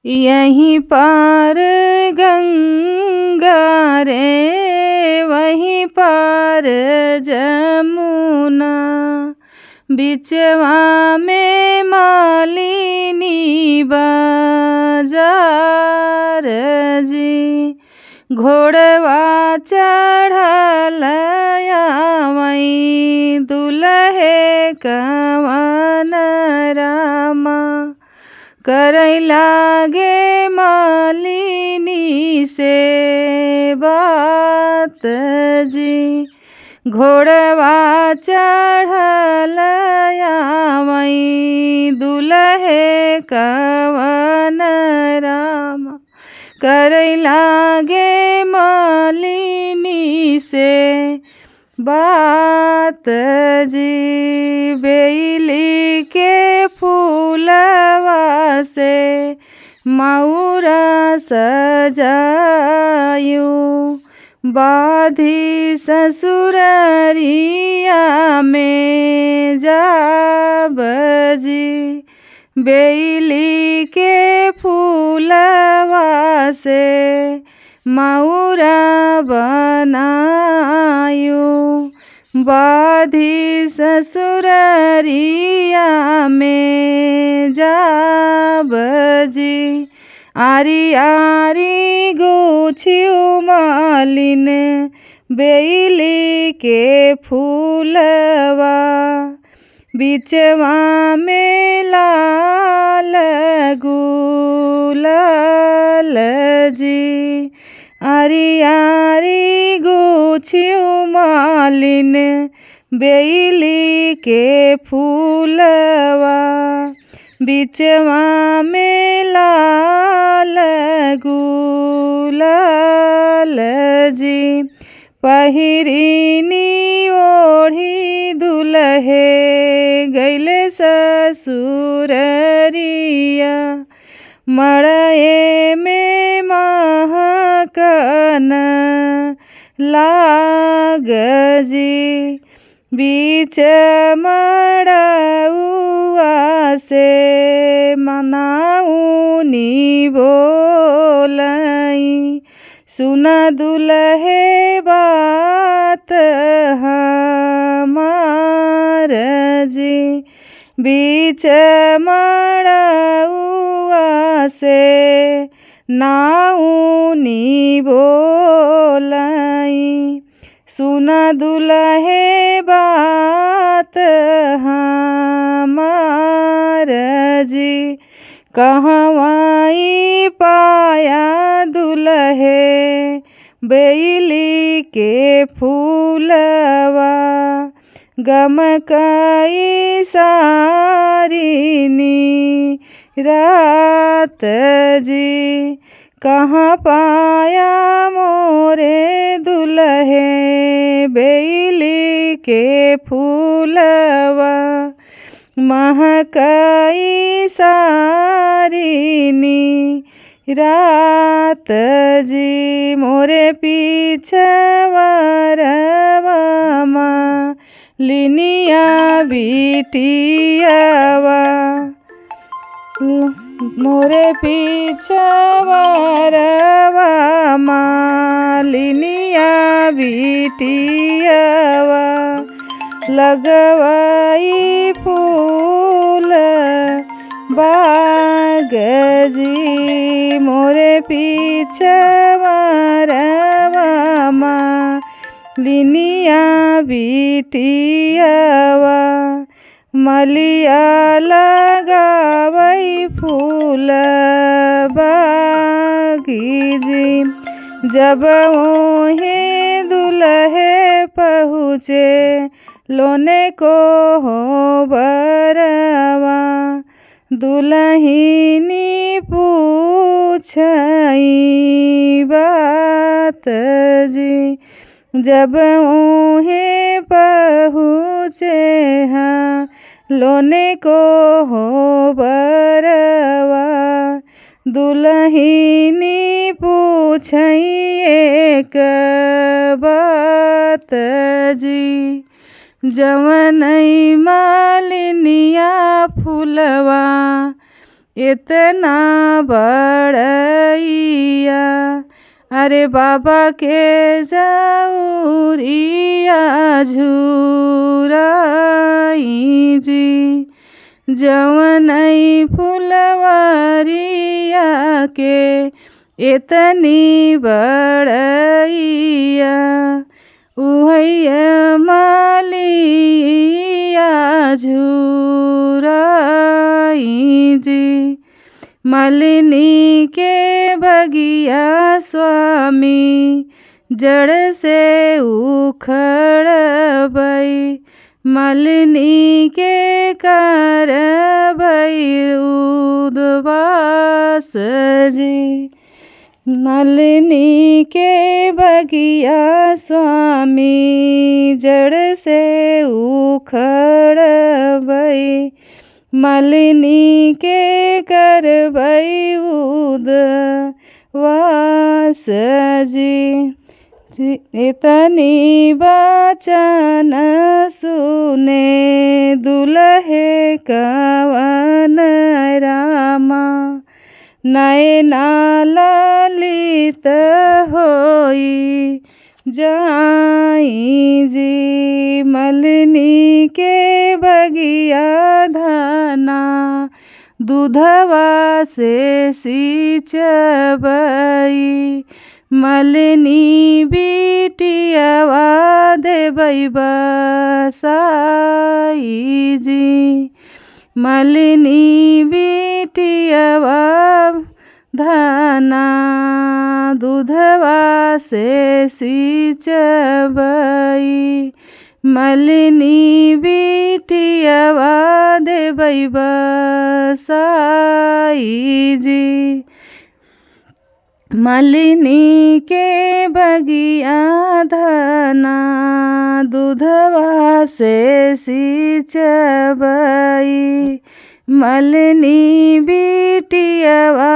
यहीं पार गंगा रे, वहीं पार जमुना, बिचवा में मालिनी बाजार जी। घोड़वा चढ़ल आवई, दुल्हे कवन रामा, करई लागे मालिनी से बात जी। घोड़वा चढ़ल आवई, दुल्हे कवन रामा, करई लागे मालिनी से बात जी। बेली के फूलवा से मऊरा सजायूं, बाधी ससुररिया में जाब जी। बेली के फूलवा से मऊरा बनायूं, बाधी ससुररिया में जाब जी। आरी आरी गुछियु मालिन बेली के फूलवा, बिचवा में लाल गुलाल जी। आरी आरी गुछियु मालिन बेली के फूलवा, बिचवा में लाल गुलाल जी। पहिरीनी ओढ़ी दुल्हे गैले ससुररिया, मड़ए में महकन लाग जी। बीच मड़उआ से मनाउनी बोलई, सुन दुल्हे बात हमार जी। बीच मड़उआ से नाउनी बोलई, सुन दुल्हे बात हमार जी। कहवाई पाया दुल्हे बेली के फूलवा, गमकई सारिनी रात जी। कहाँ पाया मोरे दुल्हे बेली के फूलवा, महकई सारिनी रात जी। मोरे पीछवारवा मालिनिया बिटियावा, मोरे पीछवारवा मालिनिया बिटियावा, लगवाई फूल बाग जी। मोरे पीछवारवा मालिनिया बिटियावा, मलिया लगावई फूल बागी जी। जब ओहे दुल्हे पहुँचे लोने को हो बरवा, दुल्हिनी पूछई बात जी। जब ओहे पहुँचे हाँ लोने को हो बरवा, दुल्हिनी पूछई एक बात जी। जवनई मालिनिया फूलवा इतना बड़ैया। अरे बाबा के जौरिया झुराई जी, जवनई फुलवरिया के इतनी बड़ैया। उहैया मालिया झुराई जी, मलिनी के बगिया स्वामी जड़ से उखड़बई। मलिनी के करबई उद्वास जी, मलिनी के बगिया स्वामी जड़ से उखड़बई। मलिनी के करबई उद्वास जी। इतनी बचन सुने दुल्हे कवन रामा, नयना ललित होई जाई जी। मलिनी के बगिया धना दूधवा से सींचबई। मलिनी बिटियावा देबई बसाई जी, मलिनी बिटियावा धना दूधवा से सींचबई। मलिनी बिटियावा देबई बसाई जी, मलिनी के बगिया धना दूधवा से सींचबई। मलिनी बिटियावा